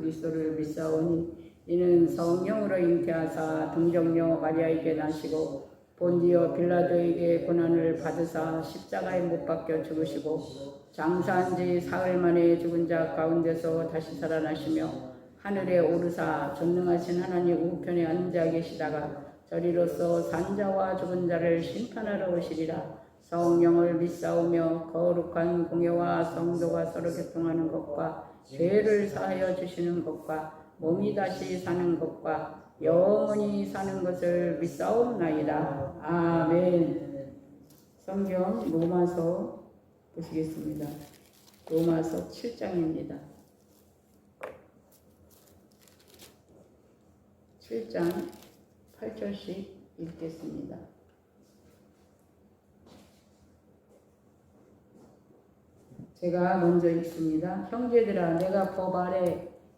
그리스도를 믿사오니 이는 성령으로 잉태하사 동정녀 마리아에게 나시고 본디오 빌라도에게 고난을 받으사 십자가에 못 박혀 죽으시고 장사한 지 사흘 만에 죽은 자 가운데서 다시 살아나시며 하늘에 오르사 전능하신 하나님 우편에 앉아 계시다가 저리로서 산자와 죽은 자를 심판하러 오시리라. 성령을 믿사오며 거룩한 공예와 성도가 서로 교통하는 것과 죄를 사하여 주시는 것과 몸이 다시 사는 것과 영원히 사는 것을 믿사옵나이다. 아멘. 성경 로마서 보시겠습니다. 로마서 7장입니다. 7장 8절씩 읽겠습니다. 제가 먼저 읽습니다. 형제들아, 내가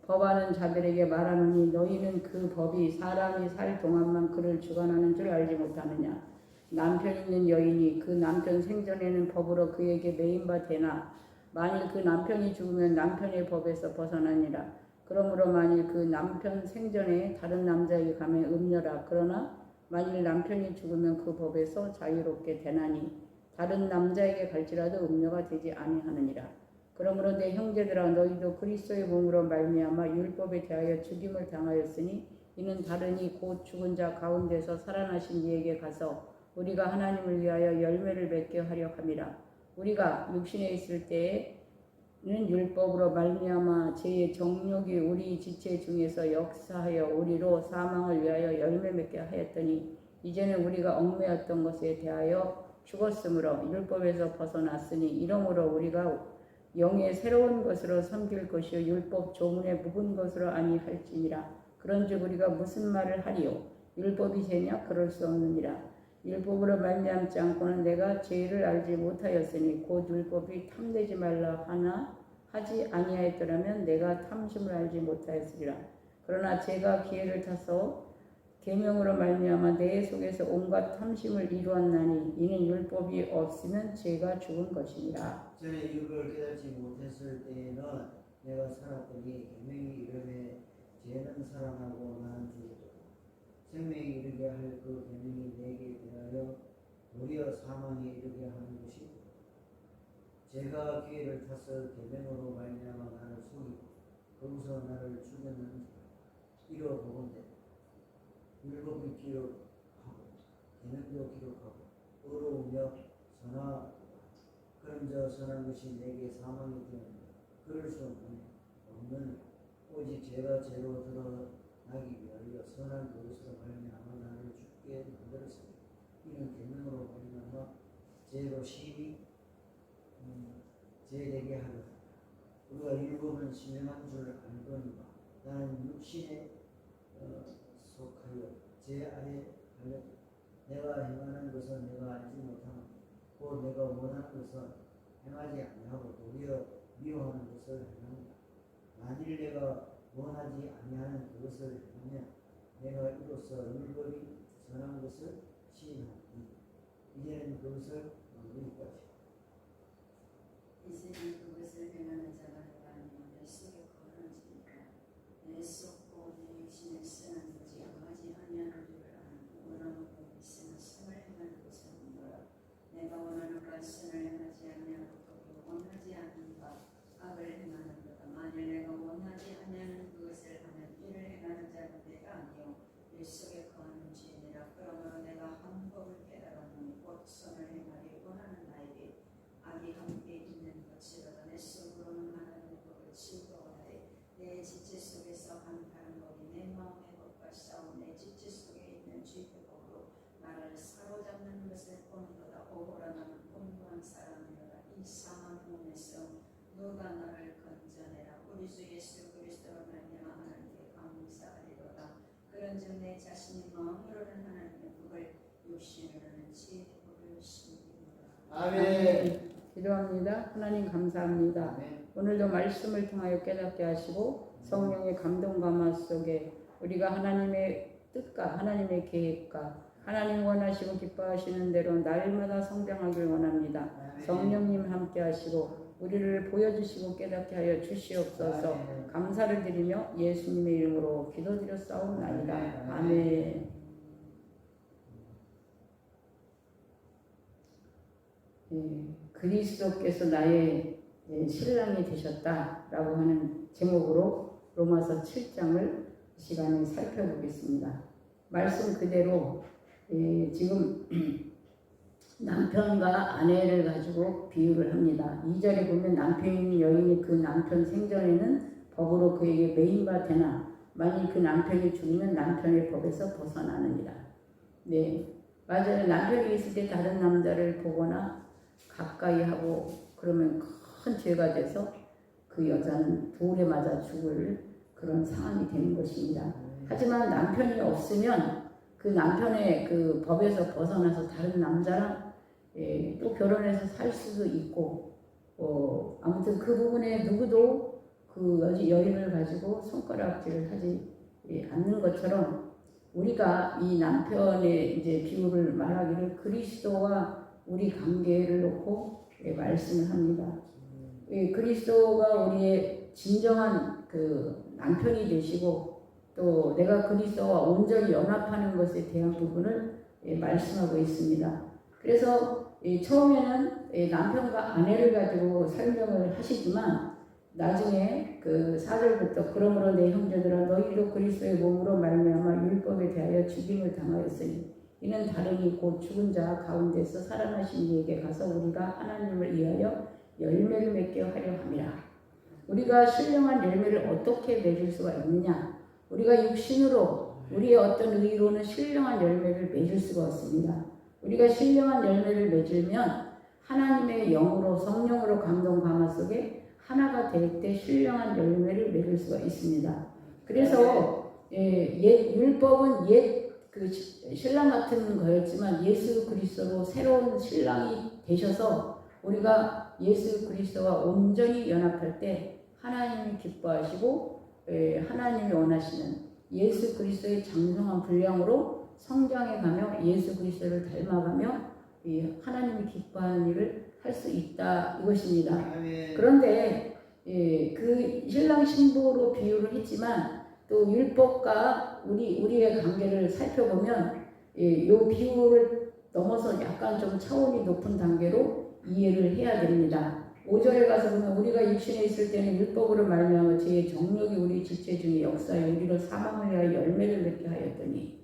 법하는 자들에게 말하노니 너희는 그 법이 사람이 살 동안만 그를 주관하는 줄 알지 못하느냐. 남편 있는 여인이 그 남편 생전에는 법으로 그에게 매인 바 되나 만일 그 남편이 죽으면 남편의 법에서 벗어나니라. 그러므로 만일 그 남편 생전에 다른 남자에게 가면 음녀라. 그러나 만일 남편이 죽으면 그 법에서 자유롭게 되나니 다른 남자에게 갈지라도 음녀가 되지 아니하느니라. 그러므로 내 형제들아, 너희도 그리스도의 몸으로 말미암아 율법에 대하여 죽임을 당하였으니 이는 다르니 곧 죽은 자 가운데서 살아나신 이에게 가서 우리가 하나님을 위하여 열매를 맺게 하려 함이라. 우리가 육신에 있을 때에는 율법으로 말미암아 죄의 정욕이 우리 지체 중에서 역사하여 우리로 사망을 위하여 열매 맺게 하였더니 이제는 우리가 얽매였던 것에 대하여 죽었으므로 율법에서 벗어났으니 이러므로 우리가 영의 새로운 것으로 섬길 것이요 율법 조문에 묵은 것으로 아니할지니라. 그런즉 우리가 무슨 말을 하리요? 율법이 죄냐? 그럴 수 없느니라. 율법으로 말미암지 않고는 내가 죄를 알지 못하였으니 곧 율법이 탐내지 말라 하나 하지 아니하였더라면 내가 탐심을 알지 못하였으리라. 그러나 죄가 기회를 타서 계명으로 말미암아 내 속에서 온갖 탐심을 이루었나니 이는 율법이 없으면 죄가 죽은 것이니라. 전에 이걸 깨닫지 못했을 때에는 내가 살았더니 계명이 이르되 죄는 살아나고 나는 죽었도다. 생명에 이르게 할 그 계명이 내게 대하여 도리어 사망에 이르게 하는 것이 죄가 기회를 타서 계명으로 말미암아 나를 속이고 거기서 나를 죽였는지 이러보건대 율법이 기록하고 계명도 기록하고 의로우며 그런저 선한 것이 내게 사망이 되었는데 그럴 수 없는 오직 죄가 죄로 드러나기 위하여 선한 그것으로 말미암아 나를 죽게 만들었으니 이는 계명으로 말미암아 죄로 심히 죄되게 하려 우리가 율법은 신령한 줄 알거니와 나는 육신에 속하여 죄 아래 달렸다. 내가 행하는 것은 내가 알지 못하노 곧 내가 원하는 것은 행하지 아니하고 도리어 미워하는 것을 행합니다. 만일 내가 원하지 아니하는 그것을 행하면 내가 이로써 율법이 선한 것을 시인하니 이제는 그것을 만들 것이다. 이제는 그것을 행하는 자가 아니면 내 속에 거하는지니라. 내 속고 내 육신에 쓰는 것이 행하지 아니하는 줄 아는 원하는 것은 선을 행하는 것은 없노라. 내가 원하는 것을 행하지 아니하고 또 원하지 않는 바 악을 행하는 거다. 만일 내가 원하지 아니하는 그것을 하면 이를 행하는 자는 내가 아니요 내 속에 거하는 죄니라. 그러므로 내가 한 법을 깨달았노니 곧 선을 행하기 원하는 나에게 악이 함께 있는 것이로다. 내 속으로는 하나님의 법을 즐거워하되 내 지체 속에서 한 다른 법이 내 마음의 법과 싸워 내 지체 속에 있는 죄의 법으로 나를 사로잡는 것을 보는도다. 오호라 나는 공부한 사람이로다. 이 상한 몸에서 누가 나를 건져내라. 우리 주 예수 그리스도로 말미암아 하나님께 감사하리로다. 그런즉 내 자신이 마음으로는 하나님의 법을 육신으로는 지혜의 법을 숨기노라. 아멘. 기도합니다. 하나님 감사합니다. 아멘. 오늘도 말씀을 통하여 깨닫게 하시고 성령의 감동 감화 속에 우리가 하나님의 뜻과 하나님의 계획과 하나님 원하시고 기뻐하시는 대로 날마다 성장하길 원합니다. 성령님 함께 하시고 우리를 보여주시고 깨닫게 하여 주시옵소서. 감사를 드리며 예수님의 이름으로 기도드렸사옵나이다. 아멘. 그리스도께서 나의 신랑이 되셨다라고 하는 제목으로 로마서 7장을 이 시간에 살펴보겠습니다. 말씀 그대로 지금 남편과 아내를 가지고 비유를 합니다. 2절에 보면 남편인 여인이 그 남편 생전에는 법으로 그에게 매인바 되나 만일 그 남편이 죽으면 남편의 법에서 벗어나느니라. 네, 맞아요. 남편이 있을 때 다른 남자를 보거나 가까이 하고 그러면 큰 죄가 돼서 그 여자는 돌에 맞아 죽을 그런 상황이 되는 것입니다. 하지만 남편이 없으면 그 남편의 그 법에서 벗어나서 다른 남자랑 또 결혼해서 살 수도 있고 아무튼 그 부분에 누구도 그 여인을 가지고 손가락질을 하지 않는 것처럼 우리가 이 남편의 이제 비유를 말하기를 그리스도와 우리 관계를 놓고 말씀을 합니다. 그리스도가 우리의 진정한 그 남편이 되시고 또 내가 그리스도와 온전히 연합하는 것에 대한 부분을 말씀하고 있습니다. 그래서 처음에는 남편과 아내를 가지고 설명을 하시지만 나중에 그 4절부터 그러므로 내 형제들아 너희도 그리스도의 몸으로 말미암아 율법에 대하여 죽임을 당하였으니 이는 다름이 곧 죽은 자 가운데서 살아나신 이에게 가서 우리가 하나님을 위하여 열매를 맺게 하려 함이라. 우리가 신령한 열매를 어떻게 맺을 수가 있느냐? 우리가 육신으로 우리의 어떤 의로는 신령한 열매를 맺을 수가 없습니다. 우리가 신령한 열매를 맺으면 하나님의 영으로 성령으로 감동 감화 속에 하나가 될 때 신령한 열매를 맺을 수가 있습니다. 그래서 옛 율법은 옛 그 신랑 같은 거였지만 예수 그리스도로 새로운 신랑이 되셔서 우리가 예수 그리스도와 온전히 연합할 때 하나님이 기뻐하시고 하나님이 원하시는 예수 그리스도의 장성한 분량으로 성장해가며 예수 그리스도를 닮아가며 하나님이 기뻐하는 일을 할 수 있다 이것입니다. 그런데 그 신랑 신부로 비유를 했지만 또 율법과 우리의 관계를 살펴보면 이 비유를 넘어서 약간 좀 차원이 높은 단계로 이해를 해야 됩니다. 5절에 가서 보면 우리가 육신에 있을 때는 율법으로 말미암아 죄의 정욕이 우리 지체 중에 역사에 우리를 사망을 위하여 열매를 맺게 하였더니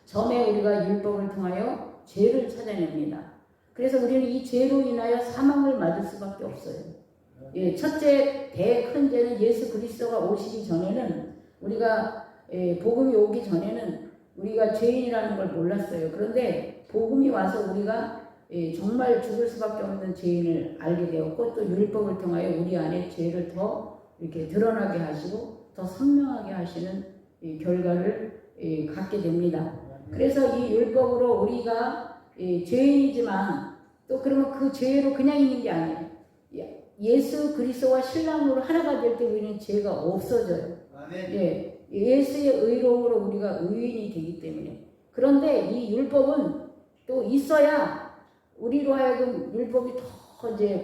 전에 우리가 율법을 통하여 죄를 찾아냅니다. 그래서 우리는 이 죄로 인하여 사망을 맞을 수밖에 없어요. 첫째 큰 죄는 예수 그리스도가 오시기 전에는 우리가 복음이 오기 전에는 우리가 죄인이라는 걸 몰랐어요. 그런데 복음이 와서 우리가 정말 죽을 수밖에 없는 죄인을 알게 되었고 또 율법을 통하여 우리 안에 죄를 더 이렇게 드러나게 하시고 더 선명하게 하시는 결과를 갖게 됩니다. 그래서 이 율법으로 우리가 죄인이지만 또 그러면 그 죄로 그냥 있는 게 아니에요. 예수 그리스도와 신랑으로 하나가 될 때 우리는 죄가 없어져요. 예수의 의로움으로 우리가 의인이 되기 때문에. 그런데 이 율법은 또 있어야 우리로 하여금 율법이 더 이제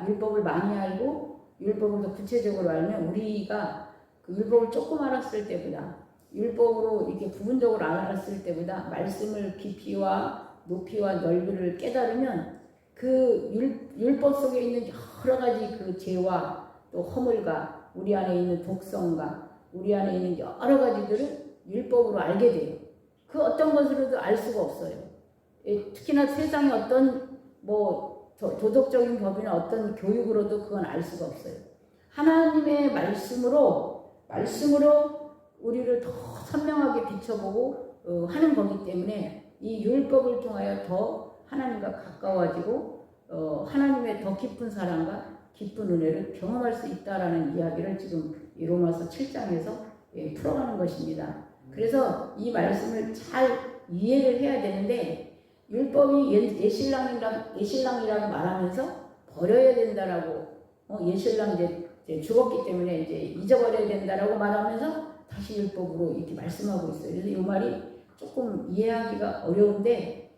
율법을 많이 알고 율법을 더 구체적으로 알면 우리가 그 율법을 조금 알았을 때보다 율법으로 이렇게 부분적으로 알았을 때보다 말씀을 깊이와 높이와 넓이를 깨달으면 그 율법 속에 있는 여러 가지 그 죄와 또 허물과 우리 안에 있는 독성과 우리 안에 있는 여러 가지들을 율법으로 알게 돼요. 그 어떤 것으로도 알 수가 없어요. 특히나 세상의 어떤 도덕적인 법이나 어떤 교육으로도 그건 알 수가 없어요. 하나님의 말씀으로 우리를 더 선명하게 비춰보고 하는 거기 때문에 이 율법을 통하여 더 하나님과 가까워지고 하나님의 더 깊은 사랑과 깊은 은혜를 경험할 수 있다라는 이야기를 지금 이 로마서 7장에서 풀어가는 것입니다. 그래서 이 말씀을 잘 이해를 해야 되는데 율법이 옛신랑이라고 말하면서 버려야 된다라고 옛신랑 이제 죽었기 때문에 이제 잊어버려야 된다라고 말하면서 다시 율법으로 이렇게 말씀하고 있어요. 그래서 이 말이 조금 이해하기가 어려운데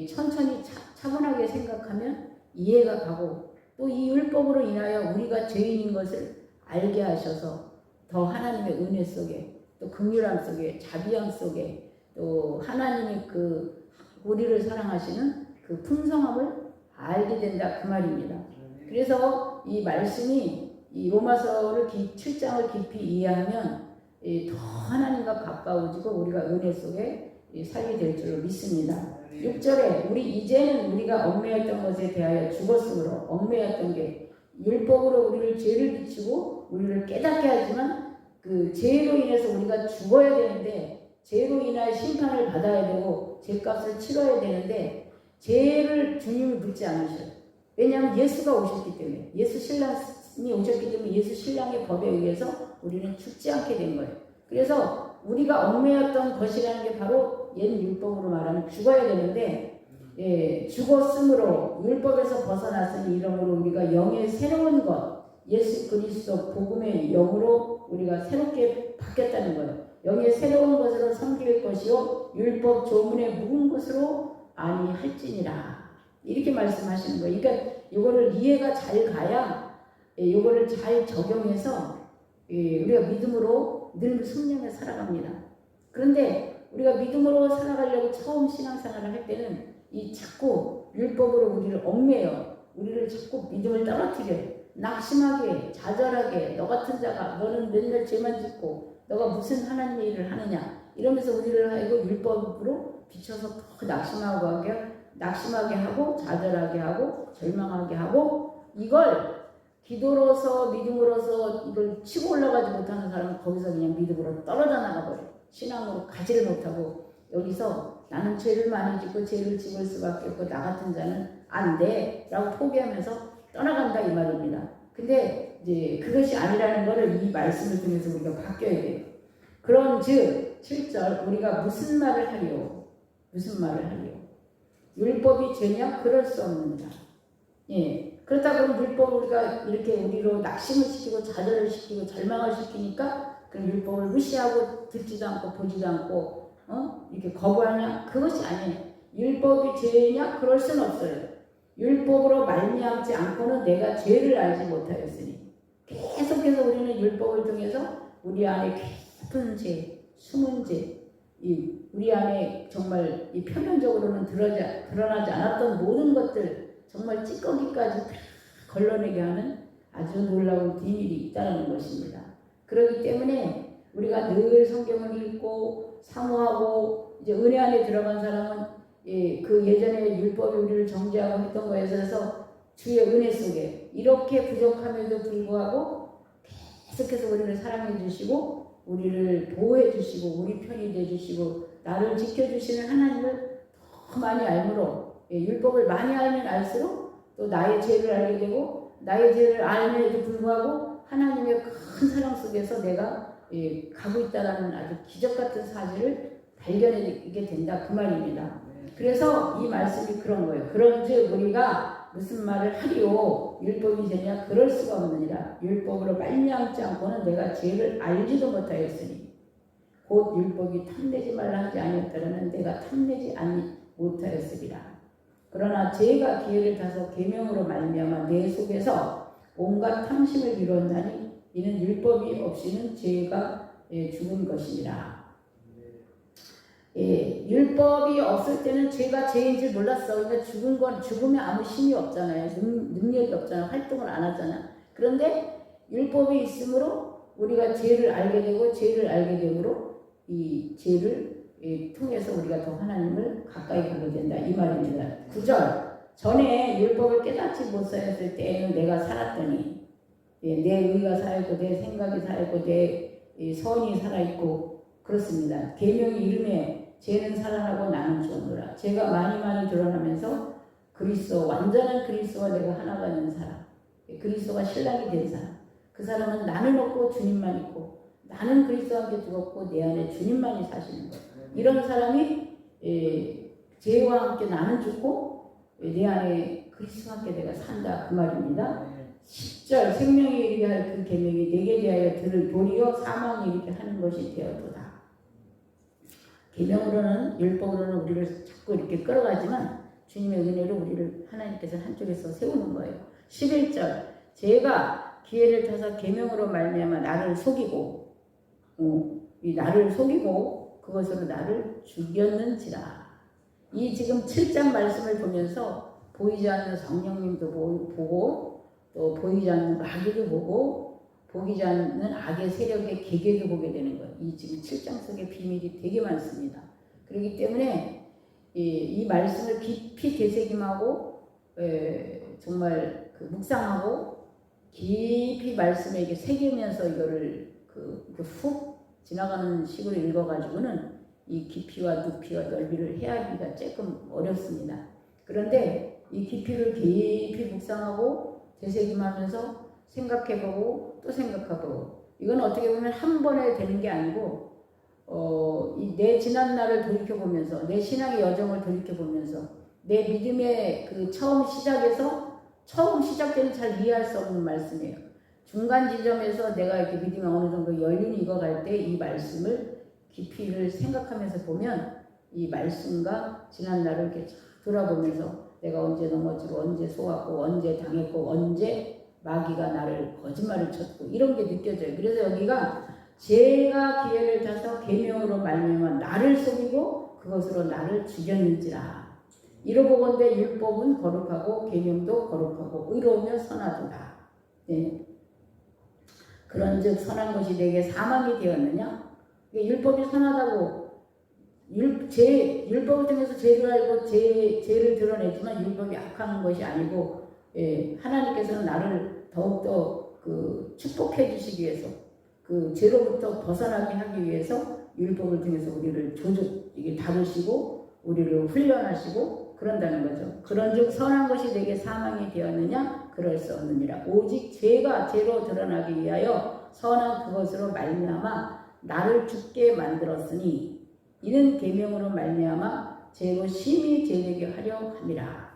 천천히 차분하게 생각하면 이해가 가고 또 이 율법으로 인하여 우리가 죄인인 것을 알게 하셔서 더 하나님의 은혜 속에 또 긍휼함 속에 자비함 속에 또 하나님이 그 우리를 사랑하시는 그 풍성함을 알게 된다 그 말입니다. 그래서 이 말씀이 이 로마서를 7장을 깊이 이해하면 더 하나님과 가까워지고 우리가 은혜 속에 살게 될 줄로 믿습니다. 6절에 이제는 우리가 얽매였던 것에 대하여 죽었으므로 얽매였던 게 율법으로 우리를 죄를 비추고 우리를 깨닫게 하지만 그 죄로 인해서 우리가 죽어야 되는데 죄로 인하여 심판을 받아야 되고 죄값을 치러야 되는데 죄를 주님을 묻지 않으셔요. 왜냐하면 예수가 오셨기 때문에 예수 신랑이 오셨기 때문에 예수 신랑의 법에 의해서 우리는 죽지 않게 된 거예요. 그래서 우리가 얽매였던 것이라는 게 바로 옛 율법으로 말하면 죽어야 되는데 죽었으므로 율법에서 벗어났으니 이러므로 우리가 영의 새로운 것 예수 그리스도 복음의 영으로 우리가 새롭게 바뀌었다는 거예요. 영의 새로운 것으로 섬길 것이요 율법 조문에 묵은 것으로 아니할지니라 이렇게 말씀하시는 거예요. 그러니까 이거를 이해가 잘 가야 이거를 잘 적용해서 우리가 믿음으로 늘 성령에 살아갑니다. 그런데 우리가 믿음으로 살아가려고 처음 신앙생활을 할 때는 이 자꾸 율법으로 우리를 얽매여 우리를 자꾸 믿음을 떨어뜨려요. 낙심하게 좌절하게 너 같은 자가 너는 맨날 죄만 짓고 너가 무슨 하나님의 일을 하느냐 이러면서 우리를 하고 율법으로 비춰서 더 낙심하게 하고 좌절하게 하고 절망하게 하고 이걸 기도로서 믿음으로서 이걸 치고 올라가지 못하는 사람은 거기서 그냥 믿음으로 떨어져 나가버려요. 신앙으로 가지를 못하고 여기서 나는 죄를 많이 짓고 죄를 지을 수밖에 없고 나 같은 자는 안 돼 라고 포기하면서 떠나간다 이 말입니다. 근데 이제 그것이 아니라는 것을 이 말씀을 통해서 우리가 바뀌어야 돼요. 그런즉 7절 우리가 무슨 말을 하리요? 무슨 말을 하리요? 율법이 죄냐? 그럴 수 없느니라. 그렇다고 율법을 우리가 이렇게 우리로 낙심을 시키고 좌절을 시키고 절망을 시키니까 그 율법을 무시하고 듣지도 않고 보지도 않고 이렇게 거부하냐? 그것이 아니에요. 율법이 죄냐? 그럴 수는 없어요. 율법으로 말미암지 않고는 내가 죄를 알지 못하였으니 계속해서 우리는 율법을 통해서 우리 안에 깊은 죄, 숨은 죄, 우리 안에 정말 이 표면적으로는 드러나지 않았던 모든 것들 정말 찌꺼기까지 다 걸러내게 하는 아주 놀라운 비밀이 있다는 것입니다. 그렇기 때문에 우리가 늘 성경을 읽고 사모하고 이제 은혜 안에 들어간 사람은 그 예전에 율법이 우리를 정죄하고 했던 거에 있어서 주의 은혜 속에 이렇게 부족함에도 불구하고 계속해서 우리를 사랑해 주시고 우리를 보호해 주시고 우리 편이 돼 주시고 나를 지켜주시는 하나님을 더 많이 알므로 율법을 많이 알면 알수록 또 나의 죄를 알게 되고 나의 죄를 알면에도 불구하고 하나님의 큰 사랑 속에서 내가 가고 있다는 아주 기적같은 사실을 발견하게 된다 그 말입니다. 그래서 이 말씀이 그런 거예요. 그런즉 우리가 무슨 말을 하리요? 율법이 되냐? 그럴 수가 없느니라. 율법으로 말미암지 않고는 내가 죄를 알지도 못하였으니 곧 율법이 탐내지 말라 하지 아니었더라면 내가 탐내지 못하였으리라. 그러나 죄가 기회를 타서 계명으로 말미암아 내 속에서 온갖 탐심을 이루었나니 이는 율법이 없이는 죄가 죽은 것이니라. 율법이 없을 때는 죄가 죄인 줄 몰랐어. 그러니까 죽으면 아무 힘이 없잖아요. 능력이 없잖아요. 활동을 안 하잖아. 그런데 율법이 있으므로 우리가 죄를 알게 되고 죄를 알게 되므로 이 죄를 통해서 우리가 더 하나님을 가까이 가게 된다 이 말입니다. 9절 전에 율법을 깨닫지 못하였을 때에는 내가 살았더니 내 의가 살아있고 내 생각이 살아있고 내 선이 살아있고 그렇습니다. 계명이 이름에 죄는 살아나고 나는 죽노라. 죄가 많이 드러나면서 그리스도 완전한 그리스도와 내가 하나가 되는 사람, 그리스도가 신랑이 된 사람, 그 사람은 나는 없고 주님만 있고 나는 그리스도와 함께 죽었고 내 안에 주님만이 사시는 것. 이런 사람이 죄와 함께 나는 죽고 내 안에 그리스도와 함께 내가 산다 그 말입니다. 10절 생명이 이르게 할 그 계명이 내게 대하여 들을 도리어 사망이 이르게 하는 것이 되어도다. 계명으로는 율법으로는 우리를 자꾸 이렇게 끌어가지만 주님의 은혜로 우리를 하나님께서 한쪽에서 세우는 거예요. 11절 제가 기회를 타서 계명으로 말미암아 나를 속이고 이 나를 속이고 그것으로 나를 죽였는지라. 이 지금 7장 말씀을 보면서 보이지 않는 성령님도 보고 또 보이지 않는 마귀도 보고 보이지 않는 악의 세력의 계계도 보게 되는 거예요. 이 지금 7장 속에 비밀이 되게 많습니다. 그렇기 때문에 이 말씀을 깊이 되새김하고 정말 그 묵상하고 깊이 말씀에 이게 새기면서 이거를 훅 지나가는 식으로 읽어가지고는 이 깊이와 높이와 넓이를 헤아리기가 조금 어렵습니다. 그런데 이 깊이를 깊이 묵상하고 되새김하면서 생각해보고 또 생각하고 이건 어떻게 보면 한 번에 되는 게 아니고 내 지난 날을 돌이켜보면서 내 신앙의 여정을 돌이켜보면서 내 믿음의 그 처음 시작되는 잘 이해할 수 없는 말씀이에요. 중간 지점에서 내가 이렇게 믿음이 어느 정도 연륜이 익어갈 때 이 말씀을 깊이를 생각하면서 보면 이 말씀과 지난 날을 이렇게 쫙 돌아보면서 내가 언제 넘어지고 언제 속았고 언제 당했고 언제 마귀가 나를 거짓말을 쳤고 이런 게 느껴져요. 그래서 여기가 제가 기회를 타서 계명으로 말미암아 나를 속이고 그것으로 나를 죽였는지라. 이러보건대 율법은 거룩하고 계명도 거룩하고 의로우며 선하도다. 네. 그런즉 선한 것이 내게 사망이 되었느냐? 율법이 선하다고 율법을 통해서 죄를 알고 죄를 드러내지만 율법이 악한 것이 아니고 하나님께서는 나를 더욱더 축복해 주시기 위해서 그 죄로부터 벗어나게 하기 위해서 율법을 통해서 우리를 이게 다루시고 우리를 훈련하시고 그런다는 거죠. 그런즉 선한 것이 내게 사망이 되었느냐? 그럴 수 없느니라. 오직 죄가 죄로 드러나기 위하여 선한 그것으로 말미암아 나를 죽게 만들었으니 이는 계명으로 말미암아 죄로 심히 죄되게 하려 함이라.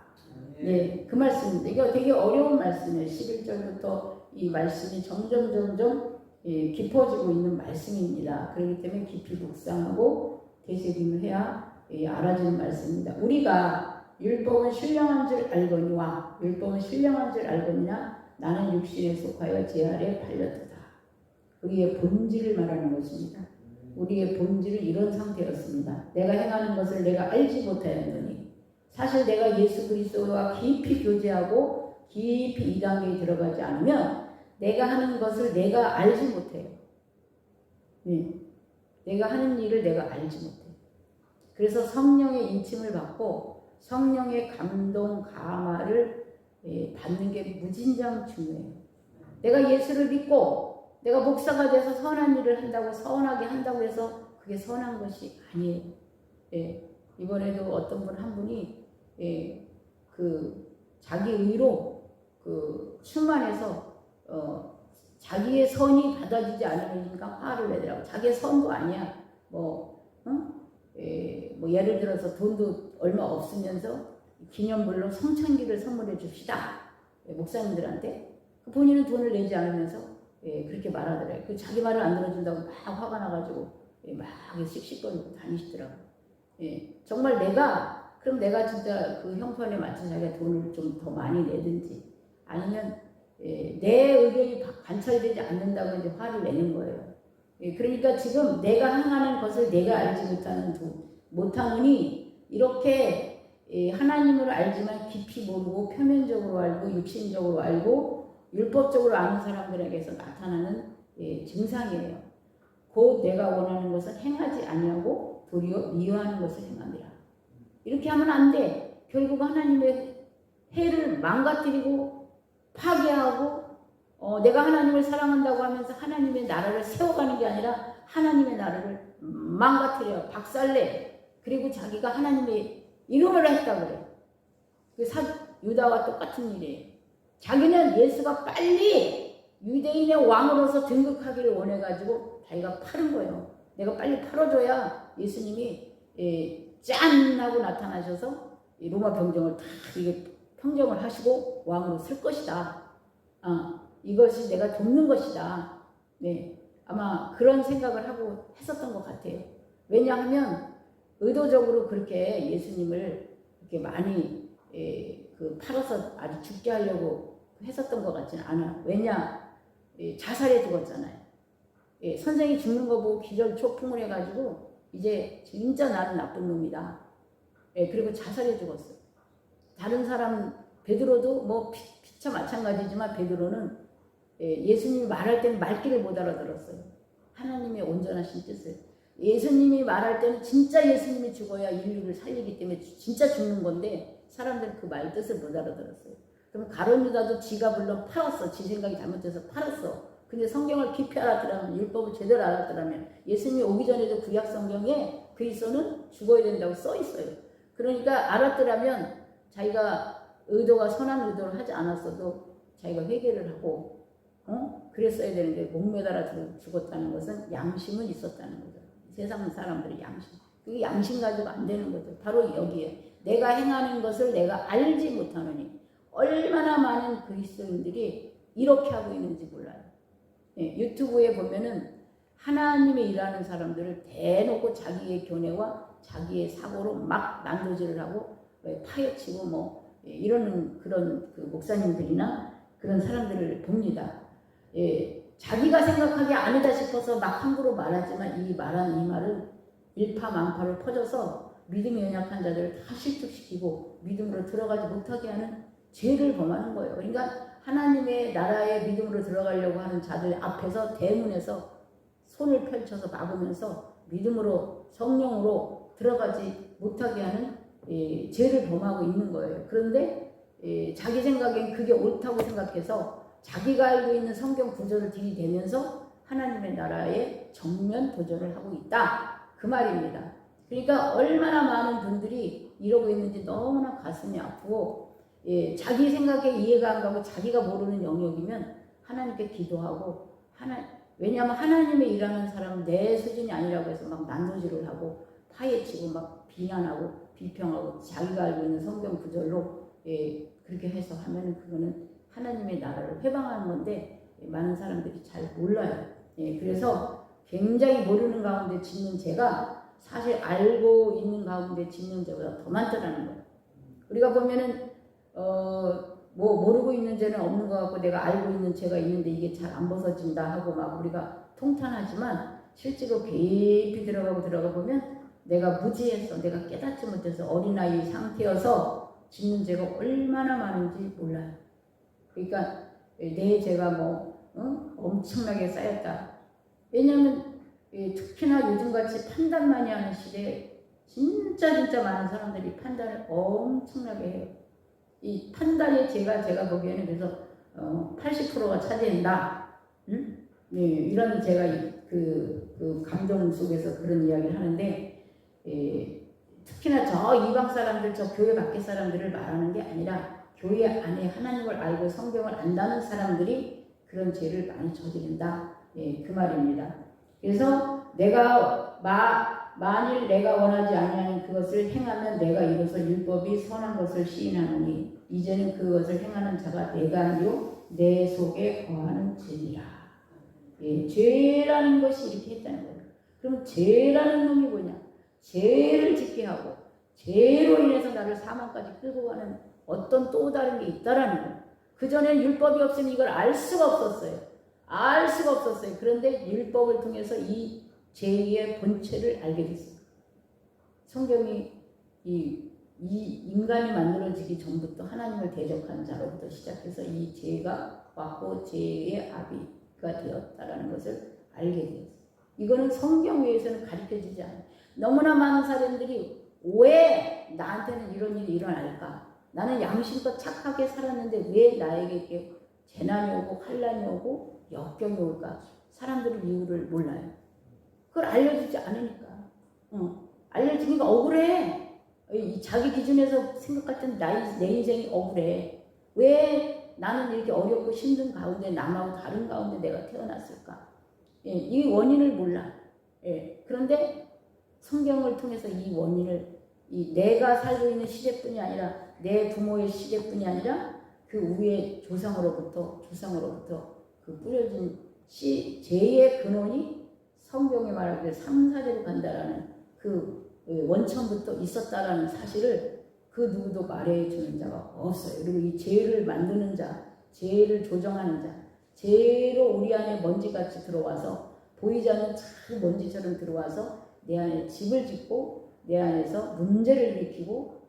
네, 그 말씀입니다. 이거 되게 어려운 말씀이에요. 11절부터 이 말씀이 점점 깊어지고 있는 말씀입니다. 그렇기 때문에 깊이 묵상하고 되새김을 해야 알아지는 말씀입니다. 우리가 율법은 신령한 줄 알거니와 율법은 신령한 줄 알거니나 나는 육신에 속하여 제 아래 팔렸도다. 우리의 본질을 말하는 것입니다. 우리의 본질은 이런 상태였습니다. 내가 행하는 것을 내가 알지 못하였느니 사실 내가 예수 그리스도와 깊이 교제하고 깊이 이 단계에 들어가지 않으면 내가 하는 것을 내가 알지 못해요. 네. 내가 하는 일을 내가 알지 못해요. 그래서 성령의 인침을 받고 성령의 감동, 감화를 받는 게 무진장 중요해요. 내가 예수를 믿고 내가 목사가 돼서 선한 일을 한다고 선하게 한다고 해서 그게 선한 것이 아니에요. 이번에도 어떤 한 분이 자기 의로 충만해서 자기의 선이 받아지지 않으니까 화를 내더라고. 자기의 선도 아니야. 예를 들어서 돈도 얼마 없으면서 기념물로 성찬기를 선물해 줍시다. 목사님들한테. 본인은 돈을 내지 않으면서 그렇게 말하더래요. 자기 말을 안 들어준다고 막 화가 나가지고 막 씩씩거리고 다니시더라고. 정말 그럼 내가 진짜 그 형편에 맞춰 자기가 돈을 좀 더 많이 내든지 아니면 내 의견이 관찰되지 않는다고 이제 화를 내는 거예요. 그러니까 지금 내가 행하는 것을 내가 알지 못하느니 이렇게 하나님을 알지만 깊이 모르고 표면적으로 알고 육신적으로 알고 율법적으로 아는 사람들에게서 나타나는 증상이에요. 곧 내가 원하는 것을 행하지 아니하고 도리어 미워하는 것을 행하니라. 이렇게 하면 안 돼. 결국 하나님의 해를 망가뜨리고 파괴하고 내가 하나님을 사랑한다고 하면서 하나님의 나라를 세워가는 게 아니라 하나님의 나라를 망가뜨려 박살내. 그리고 자기가 하나님의 이름을 했다 그래. 유다와 똑같은 일이에요. 자기는 예수가 빨리 유대인의 왕으로서 등극하기를 원해가지고 자기가 팔은 거예요. 내가 빨리 팔아줘야 예수님이 짠 하고 나타나셔서 로마 병정을 다 평정을 하시고 왕으로 쓸 것이다. 이것이 내가 돕는 것이다. 네, 아마 그런 생각을 하고 했었던 것 같아요. 왜냐하면 의도적으로 그렇게 예수님을 이렇게 많이 팔아서 아주 죽게 하려고 했었던 것 같지는 않아. 왜냐? 자살해 죽었잖아요. 선생이 죽는 거 보고 기절 초풍을 해가지고 이제 진짜 나는 나쁜 놈이다. 그리고 자살해 죽었어. 다른 사람 베드로도 뭐 피차 마찬가지지만 베드로는 예수님이 말할 때는 말귀를 못 알아들었어요. 하나님의 온전하신 뜻을. 예수님이 말할 때는 진짜 예수님이 죽어야 인류를 살리기 때문에 진짜 죽는 건데 사람들은 그 말 뜻을 못 알아들었어요. 그럼 가룟 유다도 지가 물론 팔았어. 지 생각이 잘못돼서 팔았어. 근데 성경을 깊이 알았더라면, 율법을 제대로 알았더라면 예수님이 오기 전에도 구약 성경에 그리스도는 죽어야 된다고 써 있어요. 그러니까 알았더라면 자기가 의도가 선한 의도를 하지 않았어도 자기가 회개를 하고 그랬어야 되는데 목매달아 죽었다는 것은 양심은 있었다는 거죠. 세상 사람들의 양심. 그게 양심 가지고 안 되는 거죠. 바로 여기에 내가 행하는 것을 내가 알지 못하느니 얼마나 많은 그리스도인들이 이렇게 하고 있는지 몰라요. 유튜브에 보면은 하나님의 일하는 사람들을 대놓고 자기의 견해와 자기의 사고로 막 난도질을 하고 파헤치고 뭐 이러는 그런 그 목사님들이나 그런 사람들을 봅니다. 자기가 생각하기에 아니다 싶어서 막 함부로 말하지만 이 말하는 이 말은 일파만파로 퍼져서 믿음이 연약한 자들을 다 실축시키고 믿음으로 들어가지 못하게 하는 죄를 범하는 거예요. 그러니까 하나님의 나라에 믿음으로 들어가려고 하는 자들 앞에서 대문에서 손을 펼쳐서 막으면서 믿음으로 성령으로 들어가지 못하게 하는 죄를 범하고 있는 거예요. 그런데 자기 생각엔 그게 옳다고 생각해서 자기가 알고 있는 성경 구절을 들이대면서 하나님의 나라에 정면 도전을 하고 있다. 그 말입니다. 그러니까 얼마나 많은 분들이 이러고 있는지 너무나 가슴이 아프고 자기 생각에 이해가 안 가고 자기가 모르는 영역이면 하나님께 기도하고 왜냐하면 하나님의 일하는 사람은 내 수준이 아니라고 해서 막 난도질을 하고 파헤치고 막 비난하고 비평하고 자기가 알고 있는 성경 구절로 그렇게 해서 하면은 그거는 하나님의 나라를 회방하는 건데 많은 사람들이 잘 몰라요. 그래서 굉장히 모르는 가운데 짓는 죄가 사실 알고 있는 가운데 짓는 죄보다 더 많다라는 거예요. 우리가 보면은 뭐 모르고 있는 죄는 없는 것 같고 내가 알고 있는 죄가 있는데 이게 잘 안 벗어진다 하고 막 우리가 통탄하지만 실제로 깊이 들어가 보면 내가 무지해서 내가 깨닫지 못해서 어린아이 상태여서 짓는 죄가 얼마나 많은지 몰라요. 그러니까 내 죄가 엄청나게 쌓였다. 왜냐하면 특히나 요즘같이 판단 많이 하는 시대에 진짜 많은 사람들이 판단을 엄청나게 해요. 이 판단의 제가 보기에는 그래서 80%가 차지한다. 이런 제가 그 감정 속에서 그런 이야기를 하는데 특히나 저 이방 사람들, 저 교회 밖의 사람들을 말하는 게 아니라 교회 안에 하나님을 알고 성경을 안다는 사람들이 그런 죄를 많이 저지른다. 그 말입니다. 그래서 만일 내가 원하지 아니하는 그것을 행하면 내가 이로써 율법이 선한 것을 시인하노니 이제는 그것을 행하는 자가 내가 아니요 내 속에 거하는 죄니라. 죄라는 것이 이렇게 했다는 거예요. 그럼 죄라는 놈이 뭐냐? 죄를 짓게 하고 죄로 인해서 나를 사망까지 끌고 가는 어떤 또 다른 게 있다라는 거예요. 그전에는 율법이 없으면 이걸 알 수가 없었어요. 그런데 율법을 통해서 이 죄의 본체를 알게 됐어요. 성경이 이 인간이 만들어지기 전부터 하나님을 대적한 자로부터 시작해서 이 죄가 왔고 죄의 아비가 되었다라는 것을 알게 되었어요. 이거는 성경 외에서는 가르쳐지지 않아요. 너무나 많은 사람들이 왜 나한테는 이런 일이 일어날까? 나는 양심껏 착하게 살았는데 왜 나에게 이렇게 재난이 오고 환난이 오고 역경이 올까? 사람들은 이유를 몰라요. 그걸 알려주지 않으니까. 알려주니까 억울해. 자기 기준에서 생각할 땐 내 인생이 억울해. 왜 나는 이렇게 어렵고 힘든 가운데 남하고 다른 가운데 내가 태어났을까? 이 원인을 몰라. 그런데 성경을 통해서 이 원인을 내가 살고 있는 시대뿐이 아니라 내 부모의 시대뿐이 아니라 그 위에 조상으로부터 그 뿌려진 죄의 근원이 성경에 말하기를 3, 4대로 간다라는 그 원천부터 있었다라는 사실을 그 누구도 말해주는 자가 없어요. 그리고 이 죄를 만드는 자, 죄를 조정하는 자. 죄로 우리 안에 먼지같이 들어와서 보이지 않는 작은 먼지처럼 들어와서 내 안에 집을 짓고 내 안에서 문제를 일으키고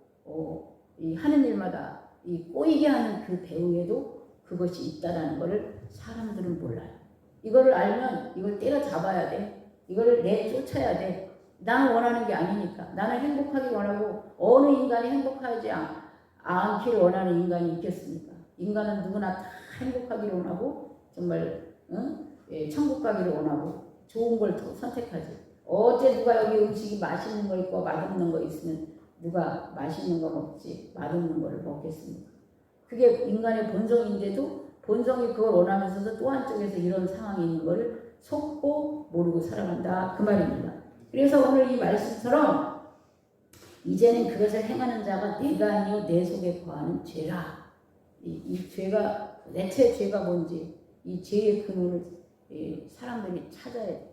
이 하는 일마다 이 꼬이게 하는 그 배후에도 그것이 있다라는 것을 사람들은 몰라요. 이거를 알면 이걸 때려잡아야 돼. 이걸 내쫓아야 돼. 나는 원하는 게 아니니까. 나는 행복하기 원하고 어느 인간이 행복하지 않기를 원하는 인간이 있겠습니까? 인간은 누구나 다 행복하기를 원하고 정말 천국 가기를 원하고 좋은 걸 더 선택하지. 어제 누가 여기 음식이 맛있는 거 있고 맛없는 거 있으면 누가 맛있는 거 먹지 맛없는 거를 먹겠습니까? 그게 인간의 본성인데도 본성이 그걸 원하면서도 또 한쪽에서 이런 상황이 있는 거를 속고 모르고 살아간다 그 말입니다. 그래서 오늘 이 말씀처럼 이제는 그것을 행하는 자가 내가 아니요 내 속에 거하는 죄라. 이 죄가 대체 죄가 뭔지 이 죄의 근원을 사람들이 찾아야 돼.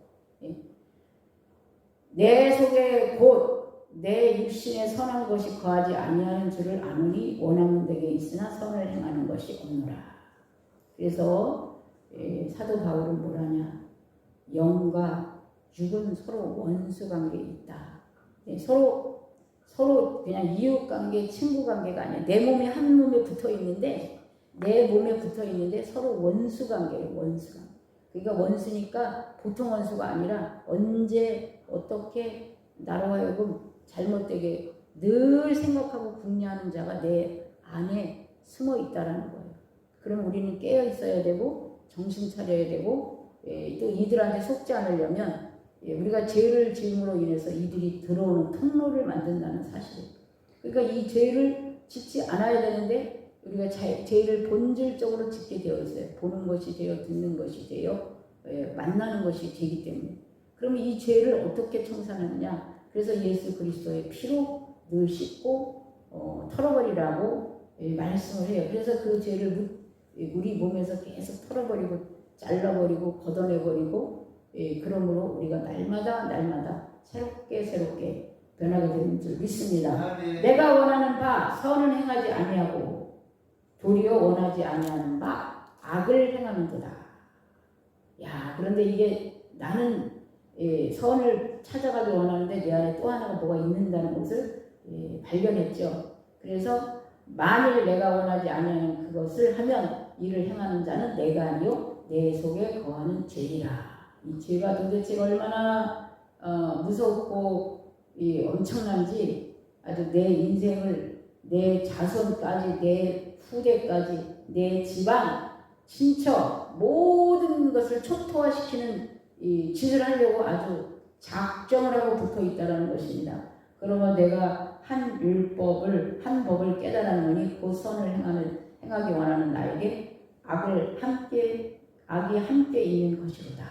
내 속에 곧 내 육신에 선한 것이 거하지 아니하는 줄을 아노니 원하는 데에 있으나 선을 행하는 것이 없노라. 그래서 사도 바울은 뭐라냐? 영과 육은 서로 원수 관계에 있다. 서로 그냥 이웃 관계, 친구 관계가 아니야. 내 몸이 한 몸에 붙어 있는데 서로 원수 관계예요. 원수 관계. 그러니까 원수니까 보통 원수가 아니라 언제 어떻게 나로 하여금 잘못되게 늘 생각하고 궁리하는 자가 내 안에 숨어 있다라는 거예요. 그럼 우리는 깨어 있어야 되고 정신 차려야 되고 또 이들한테 속지 않으려면 우리가 죄를 지음으로 인해서 이들이 들어오는 통로를 만든다는 사실이에요. 그러니까 이 죄를 짓지 않아야 되는데 우리가 죄를 본질적으로 짓게 되어 있어요. 보는 것이 되어 듣는 것이 되어 만나는 것이 되기 때문에. 그럼 이 죄를 어떻게 청산하느냐? 그래서 예수 그리스도의 피로 늘 씻고 털어버리라고 말씀을 해요. 그래서 그 죄를 우리 몸에서 계속 털어버리고 잘라버리고 걷어내버리고 그러므로 우리가 날마다 새롭게 변하게 되는 줄 믿습니다. 내가 원하는 바 선은 행하지 아니하고 도리어 원하지 아니하는 바 악을 행하는도다. 야, 그런데 이게 나는 선을 찾아가기 원하는데 내 안에 또 하나가 뭐가 있는다는 것을 발견했죠. 그래서 만일 내가 원하지 아니하는 그것을 하면 이를 행하는 자는 내가 아니요 내 속에 거하는 죄이라. 이 죄가 도대체 얼마나 무섭고 엄청난지 아주 내 인생을 내 자손까지 내 후대까지 내 집안 친척 모든 것을 초토화시키는 이 짓을 하려고 아주 작정을 하고 붙어 있다는 것입니다. 그러면 내가 한 법을 깨달았느니 그 선을 행하기 원하는 나에게 악이 함께 있는 것이로다.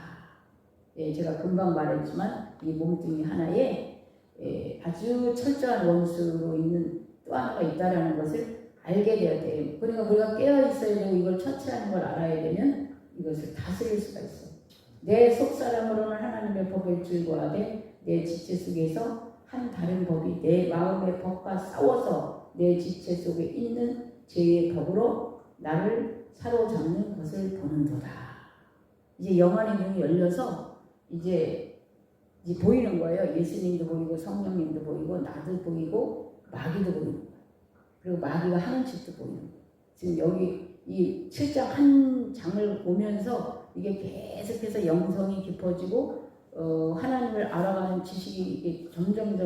제가 금방 말했지만 이 몸뚱이 하나에 아주 철저한 원수로 있는 또 하나가 있다는 것을 알게 되어야 돼요. 그러니까 우리가 깨어 있어야 되고 이걸 처치하는 걸 알아야 되면 이것을 다스릴 수가 있어요. 내 속사람으로는 하나님의 법을 즐거워하되 내 지체 속에서 한 다른 법이 내 마음의 법과 싸워서 내 지체 속에 있는 죄의 법으로 나를 사로잡는 것을 보는도다. 이제 영안의 눈이 열려서 이제 보이는 거예요. 예수님도 보이고 성령님도 보이고 나도 보이고 마귀도 보이는 거예요. 그리고 마귀가 하는 짓도 보이는 거예요. 지금 여기 이 7장 한 장을 보면서 이게 계속해서 영성이 깊어지고 하나님을 알아가는 지식이 점점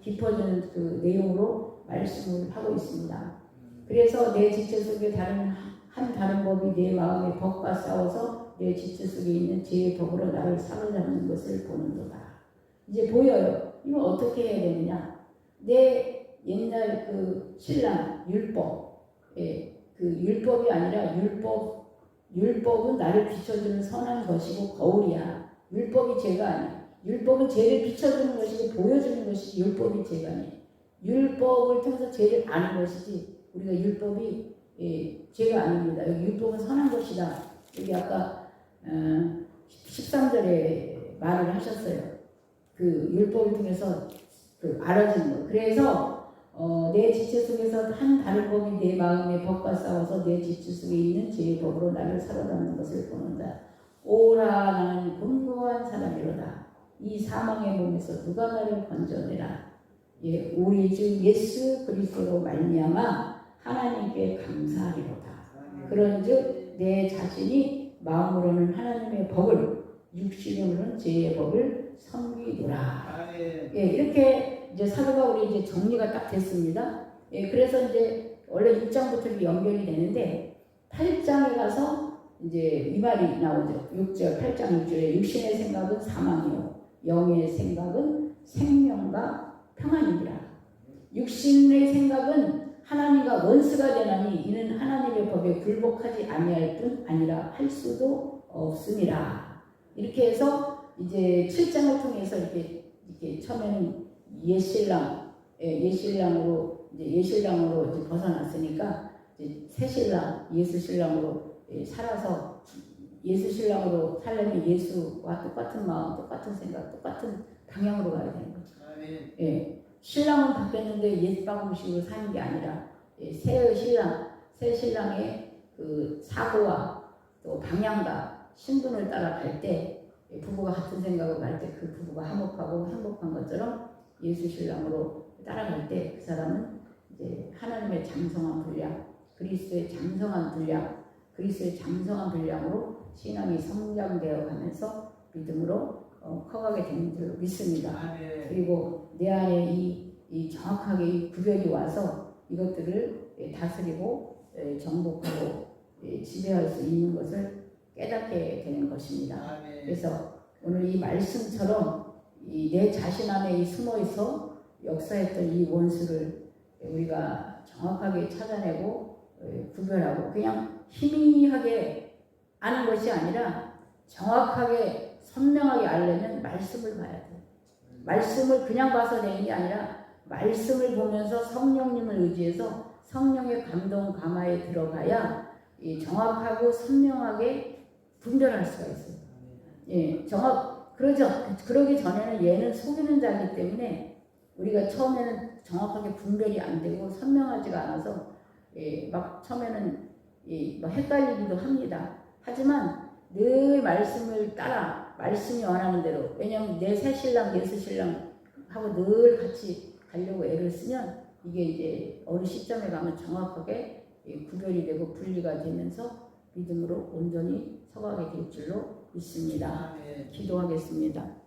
깊어지는 그 내용으로 말씀을 하고 있습니다. 그래서 내 지체 속에 다른 법이 내 마음의 법과 싸워서 내 지체 속에 있는 죄의 법으로 나를 사로잡는 것을 보는도다. 이제 보여요. 이거 어떻게 해야 되느냐? 내 옛날 그 신랑 율법, 그 율법이 아니라 율법은 나를 비춰주는 선한 것이고 거울이야. 율법이 죄가 아니야. 율법은 죄를 비춰주는 것이고 보여주는 것이 율법이 죄가 아니야. 율법을 통해서 죄를 아는 것이지 우리가 율법이 죄가 아닙니다. 여기 율법은 선한 것이다. 여기 아까 13절에 말을 하셨어요. 그 율법을 통해서 그 알아지는 거. 그래서 내 지체 속에서 한 다른 법이 내 마음의 법과 싸워서 내 지체 속에 있는 죄의 법으로 나를 사로잡는 것을 보는다. 오라 나는 곤고한 사람이로다. 이 사망의 몸에서 누가 나를 건져내라. 예, 우리 주 예수 그리스도로 말미암아 하나님께 감사하리로다. 그런즉 내 자신이 마음으로는 하나님의 법을, 육신으로는 죄의 법을 섬기노라. 예, 이렇게 이제 사도가 우리 이제 정리가 딱 됐습니다. 예, 그래서 이제 원래 6장부터 연결이 되는데 8장에 가서 이제 이 말이 나오죠. 6절, 8장 6절에 육신의 생각은 사망이요 영의 생각은 생명과 평안이니라. 육신의 생각은 하나님과 원수가 되나니 이는 하나님의 법에 굴복하지 아니할 뿐 아니라 할 수도 없음이라. 이렇게 해서 이제 7장을 통해서 이렇게 처음에는 예신랑으로 이제 벗어났으니까 이제 새 신랑, 예수 신랑으로 살아서 예수 신랑으로 살려면 예수와 똑같은 마음, 똑같은 생각, 똑같은 방향으로 가야 되는 거죠. 예, 신랑은 바뀌었는데 옛 방식으로 사는 게 아니라 새 신랑의 그 사고와 또 방향과 신분을 따라갈 때 부부가 같은 생각을 갈 때 그 부부가 화목하고 행복한 것처럼 예수 신랑으로 따라갈 때 그 사람은 이제 하나님의 장성한 분량, 그리스도의 장성한 분량으로 신앙이 성장되어 가면서 믿음으로 커가게 되는 줄로 믿습니다. 그리고 내 안에 이 정확하게 이 구별이 와서 이것들을 다스리고 정복하고 지배할 수 있는 것을 깨닫게 되는 것입니다. 그래서 오늘 이 말씀처럼 내 자신 안에 숨어있어 역사했던 이 원수를 우리가 정확하게 찾아내고 구별하고 그냥 희미하게 아는 것이 아니라 정확하게 선명하게 알려면 말씀을 봐야 돼요. 말씀을 그냥 봐서 되는 게 아니라 말씀을 보면서 성령님을 의지해서 성령의 감동 감화에 들어가야 정확하고 선명하게 분별할 수가 있어요. 예, 그러기 전에는 얘는 속이는 자이기 때문에 우리가 처음에는 정확하게 분별이 안 되고 선명하지가 않아서 막 처음에는 헷갈리기도 합니다. 하지만 늘 말씀을 따라 말씀이 원하는 대로, 왜냐하면 내 새 신랑 예수 신랑하고 늘 같이 가려고 애를 쓰면 이게 이제 어느 시점에 가면 정확하게 구별이 되고 분리가 되면서 믿음으로 온전히 서가게 될 줄로 믿습니다. 기도하겠습니다.